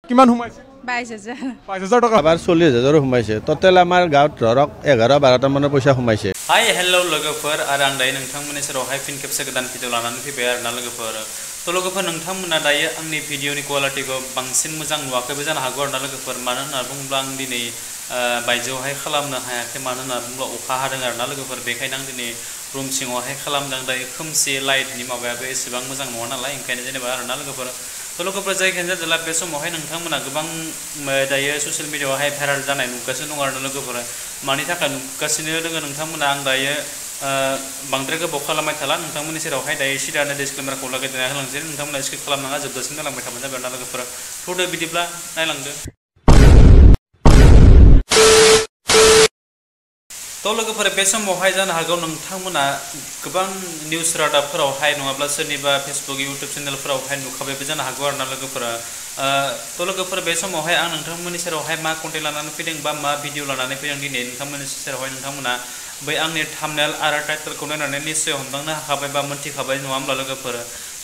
কিমান সোমাইছে 22,000 টকা আবাৰ 40,000 সোমাইছে টোটাল আমাৰ গাঁৱত ধৰক 11-12 মানৰ পইচা সোমাইছে हाय हेलो लोगोफोर आरो आं दायो नोंथांमोननि सेरावहाय फिन खेबसे गोदान भिडिअ लानानै फैबाय आरोना लोगोफोर तो लोगोफोर नोंथांमोना दायो आंनि भिडिअनि क्वालिटिखौ बांसिन मोजां नुवाखैबो जानो हागौ आरोना लोगोफोर मानो होनना बुङोब्ला आं दिनै बायजोआवहाय खालामनो हायाखै मानो होनना बुङोब्ला अखा हादों आरोना लोगोफोर बेखायनो आं दिनै रुम सिङावहाय खालामदों दायो खोमसि लाइटनि माबायाबो एसेबां मोजां नङा नालाय ओंखायनो जेनेबा आरोना लोगोफोर तो लोगोफोर जायखियानो जादोला बे समावहाय नोंथांमोना गोबां दायो ससियेल मिडियाआवहाय भाइरेल जानाय नुगासिनो दं आरोना लोगोफोर मानि थाखाय नुगासिनो दङ नोंथांमोना आं दायो बांद्राय गोबाव खालामबाय थाला नोंथांमोननि सेरावहाय दायो सिदानो डिसक्लेमारखौ लागायना होलांसै नोंथांमोना स्किप खालामनाङा जोबजासिम नायलांबाय थाबानो जाबाय आरोना लोगोफोर थ'दो बिदिब्ला नायलांदो तो लोगोफोर बे समावहाय जानो हागौ नोंथांमोना गोबां निउस रादाबफोरावहाय नङाब्ला सोरनिबा फेसबुक इउटुब चेनेलफोरावहाय नुखाबायबो जानो हागौ आरोना लोगोफोरा तो लोगोफोर बे समावहाय आं नोंथांमोननि सेरावहाय मा कन्टेन्ट लानानै फैदों बा मा भिडिअ लानानै फैदों दिनै नोंथांमोननि सेरावहाय नोंथांमोना बै आंनि थाम्बनेल आरो टाइटेलखौ नायनानै निश्चय हमदांनो हाखाबाय बा मोनथिखाबाय नङा होमब्ला लोगोफोर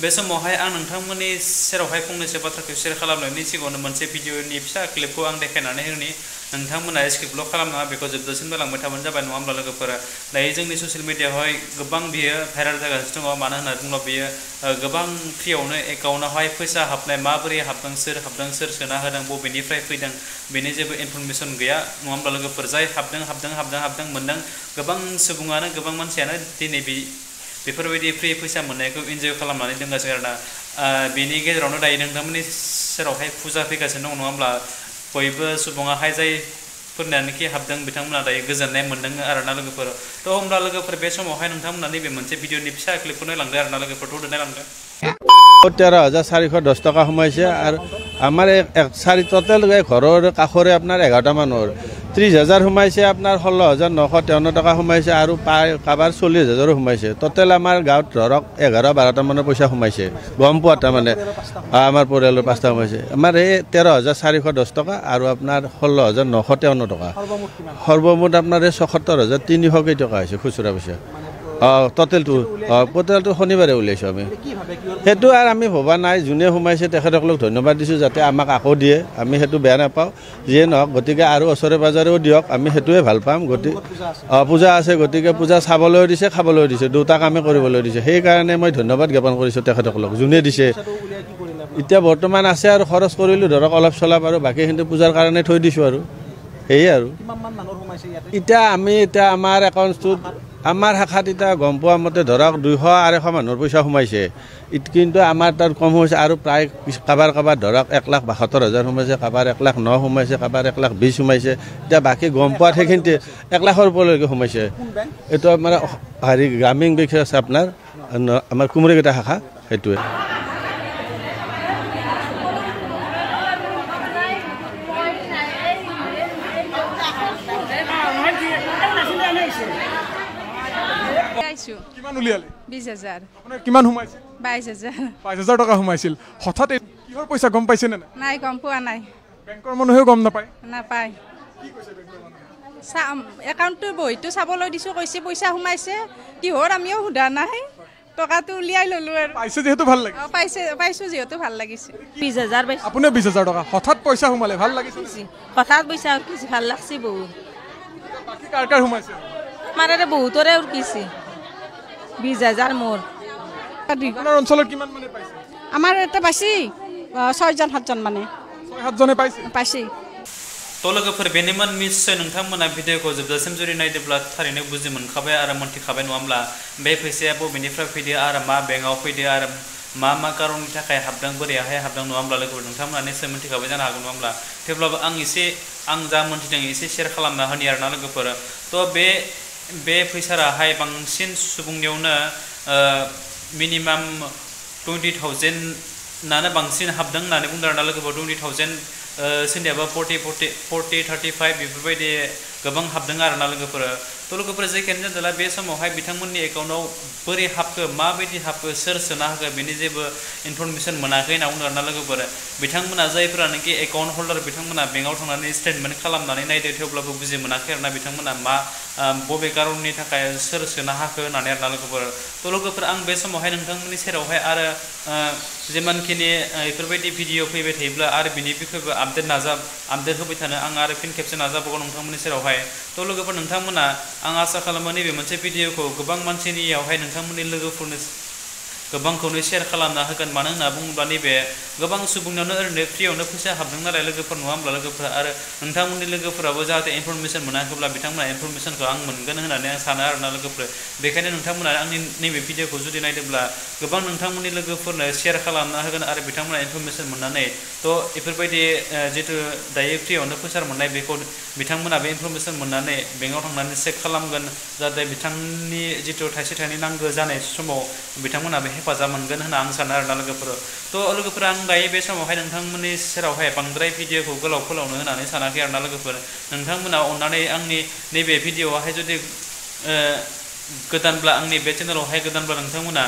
बे समावहाय आं नोंथांमोननि सेरावहाय फंनैसो बाथ्राखौ शेयार खालामनायनि सिगाङावनो मोनसे भिडिअनि फिसा क्लिपखौ आं देखायनानै होनि नोंथांमोना स्किपल' खालामनाङा बेखौ जोबजासिम जालांबाय थाबानो जाबाय नङा होमब्ला लोगोफोर दायो जोंनि ससियेल मिडियायावहाय गोबां बियो भाइरेल जागासिनो दङ मानो होनना बुङोब्ला बियो गोबां फ्रियावनो एकाउन्टावहाय फैसा हाबनाय माबोरै हाबदों सोर सोना होदों बबेनिफ्राय फैदों बेनि जेबो इनफरमेसन गैया नङा होमब्ला लोगोफोर जाय हाबदों मोनदों गोबां सुबुङानो गोबां मानसियानो दिनै बेफोरबायदि फ्रि फैसा मोननायखौ इन्जय खालामनानै दोनगासिनो आरोना बेनि गेजेरावनो दायो नोंथांमोननि सेरावहाय फुजा फैगासिनो दङ नङा होमब्ला बयबो सुबुङाहाय जायफोरनाखि हाबदों बिथांमोना दायो गोजोननाय मोनदों आरोना लोगोफोर थ' होमब्ला लोगोफोर बे समावहाय नोंथांमोना नैबे मोनसे भिडिअनि फिसा क्लिपखौ नायलांदो आरोना लोगोफोर थ' नायलांदो 13,410 টকা সোমাইছে আৰু আমাৰ টোটেল ঘৰৰ কাষৰে আপোনাৰ 11টা মানুহৰ 30,000 সোমাইছে আপোনাৰ 16,953 টকা সোমাইছে আৰু কাবাৰ 40,000 সোমাইছে টোটেল আমাৰ গাঁৱত ধৰক 11-12টা মানৰ পইচা সোমাইছে গম পোৱা তাৰমানে আমাৰ পৰিয়ালৰ 5টা সোমাইছে আমাৰ এই 13,410 টকা আৰু আপোনাৰ 16,953 টকা সৰ্বমুঠ আপোনাৰ 76,300 কেই টকা হৈছে খুচুৰা পইচা টোটেলটো শনিবাৰে উলিয়াইছোঁ আমি সেইটো আৰু আমি ভবা নাই যোনে সোমাইছে তেখেতসকলক ধন্যবাদ দিছোঁ যাতে আমাক আকৌ দিয়ে আমি সেইটো বেয়া নাপাওঁ যিয়ে নহওক গতিকে আৰু ওচৰে পাজৰেও দিয়ক আমি সেইটোৱে ভাল পাম গতিকে পূজা আছে গতিকে পূজা চাবলৈও দিছে খাবলৈও দিছে দুটা কামে কৰিবলৈ দিছে সেইকাৰণে মই ধন্যবাদ জ্ঞাপন কৰিছোঁ তেখেতসকলক যোনে দিছে এতিয়া বৰ্তমান আছে আৰু খৰচ কৰিলোঁ ধৰক অলপ চলপ আৰু বাকীখিনি পূজাৰ কাৰণে থৈ দিছোঁ আৰু সেয়ে আৰু এতিয়া আমাৰ একাউণ্টটোত আমাৰ শাখাত এতিয়া গম পোৱা মতে ধৰক 200-250 মানুহৰ পইচা সোমাইছে কিন্তু আমাৰ তাত কম হৈছে আৰু প্ৰায় কাবাৰ ধৰক 1,72,000 সোমাইছে কাবাৰ 1,09,000 সোমাইছে কাবাৰ 1,20,000 সোমাইছে এতিয়া বাকী গম পোৱা সেইখিনিতে 1,00,000 ওপৰলৈকে সোমাইছে এইটো আমাৰ গ্ৰামীণ বিকাশ আপোনাৰ আমাৰ কুমৰীকেইটা শাখা সেইটোৱে কিমান উলিয়ালে 20,000 আপোনাৰ কিমান সোমাইছে 22,000 টকা সোমাইছিল হঠাৎ কিহৰ পইচা গম পাইছে নে নাই গম পোৱা নাই বেংকৰ মানুহেও গম নাপায় কি কৈছে বেংকৰ মানুহে একাউণ্টটো বহিটো চাবলৈ দিছোঁ কৈছে পইচা সোমাইছে কিহৰ আমিও সোধা নাই টকাটো উলিয়াই ল'লো আৰু পাইছে যিহেতু ভাল লাগিছে পাইছোঁ যিহেতু ভাল লাগিছে 20,000 পাইছোঁ আপুনি 20,000 টকা হঠাৎ পইচা সোমালে ভাল লাগিছে হঠাৎ পইচা উঠিছে ভাল লাগছে বহুত বাকী কাৰ সোমাইছে আমাৰ ইয়াতে বহুতৰে উঠিছে 20,000 মোৰ আপোনাৰ অঞ্চলত কিমান মানে পাইছে আমাৰ এটা পাইছে 6-7জন মানে 6-7জনে পাইছে तो लोगोफोर बेनिमोन निश्चय नोंथांमोना भिडिअखौ जोबजासिम जुदि नायदोंब्ला थारैनो बुजि मोनखाबाय आरो मोनथिखाबाय नङा होमब्ला बे फैसाया बबेनिफ्राय फैदो आरो मा बेंकआव फैदो आरो मा कारननि थाखाय हाबदों बोरैहाय हाबदों नङा होमब्ला लोगोफोर नोंथांमोना निश्चय मोनथिखाबाय जानो हागौ नङा होमब्ला थेवब्लाबो आं जा मोनथिदों एसे शेयार खालामना होनि आरोना लोगोफोर तो बे फैसाराहाय बांसिन सुबुंनियावनो मिनिमाम 20,000 नानो बांसिन हाबदों होननानै बुंदों आरोना लोगोफोर 20,000 सोरनियाबा 40-35 बेफोरबायदि गोबां हाबदों आरोना लोगोफोर थ' लोगोफोर जायखियानो जादोंला बे समावहाय बिथांमोननि एकाउन्टआव बोरै हाबखो माबायदि हाबखो सोर सोना होखो बेनि जेबो इनफरमेसन मोनाखै होनना बुंदों आरोना लोगोफोर बिथांमोना जायफोरानोखि एकाउन्ट हल्डार बिथांमोना बेंकआव थांनानै स्टेटमेन्ट खालामनानै नायदो थेवब्लाबो बुजि मोनाखै आरोना बिथांमोना मा बबे कारननि थाखाय सोर सोना हाखो होननानै आरोना लोगोफोर थ' लोगोफोर आं बे समावहाय नोंथांमोननि सेरावहाय आरो जिमानखिनि बेफोरबायदि भिडिअ फैबाय थायोब्ला आरो बिनि बिखयबो आपडेट होबाय थानो आं आरो फिन खेबसे नाजाबावगोन नोंथांमोननि सेरावहाय थ' लोगोफोर नोंथांमोना आं आसा खालामो नैबे मोनसे भिडिअखौ गोबां मानसिनियावहाय नोंथांमोननि लोगोफोरनो गोबांखौनो शेयार खालामना होगोन मानो होनना बुङोब्ला नैबे गोबां सुबुंनावनो ओरैनो फ्रियावनो फैसा हाबदों नालाय लोगोफोर नङा होमब्ला लोगोफोर आरो नोंथांमोननि लोगोफोराबो जाहाथे इनफरमेसन मोनाखैब्ला बिथांमोना इनफरमेसनखौ आं मोनगोन होननानै आं सानो आरोना लोगोफोर बेखायनो नोंथांमोना आंनि नैबे भिडिअखौ जुदि नायदोंब्ला गोबां नोंथांमोननि लोगोफोरनो शेयार खालामना होगोन आरो बिथांमोना इनफरमेसन मोननानै थ' बेफोरबायदि जितु दायो फ्रियावनो फैसा मोननाय बेखौ बिथांमोना बे इनफरमेसन मोननानै बेंकआव थांनानै चेक खालामगोन जाहाथे बिथांनि जितु थाइसे थाइनै नांगौ जानाय समाव बिथांमोना बे हेफाजाब मोनगोन होनना आं सानो आरोना लोगोफोर थ' लोगोफोर आं दायो बे समावहाय नोंथांमोननि सेरावहाय बांद्राय भिडिअखौ गोलाव फोलावनो होननानै सानाखै आरोना लोगोफोर नोंथांमोना अननानै आंनि नैबे भिडिअआवहाय जुदि गोदानब्ला आंनि बे चेनेलावहाय गोदानब्ला नोंथांमोना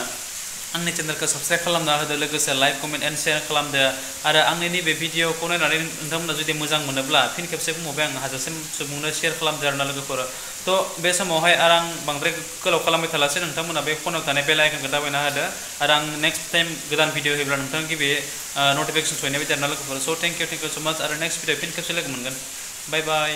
आंनि चेनेलखौ साबस्क्राइब खालामना होदो लोगोसे लाइक कमेन्ट एन्ड शेयार खालामदो आरो आंनि नैबे भिडिअखौ नायनानै नोंथांमोना जुदि मोजां मोनोब्ला फिन खेबसे बुंबावबाय आं हाजासे सुबुंनो शेयार खालामदो आरोना लोगोफोर थ' बे समावहाय आरो आं बांद्राय गोलाव खालामबाय थालासै नोंथांमोना बे फनाव थानाय बेल आइकनखौ दाबायना होदो आरो आं नेक्स्ट टाइम गोदान भिडिअ होयोब्ला नोंथांनि गिबि नटिफिकेसन सहैनाय बायदि आरोना लोगोफोर स' थेंक इउ स' माच आरो नेक्स्ट भिडिअ फिन खेबसे लोगो मोनगोन बाय बाय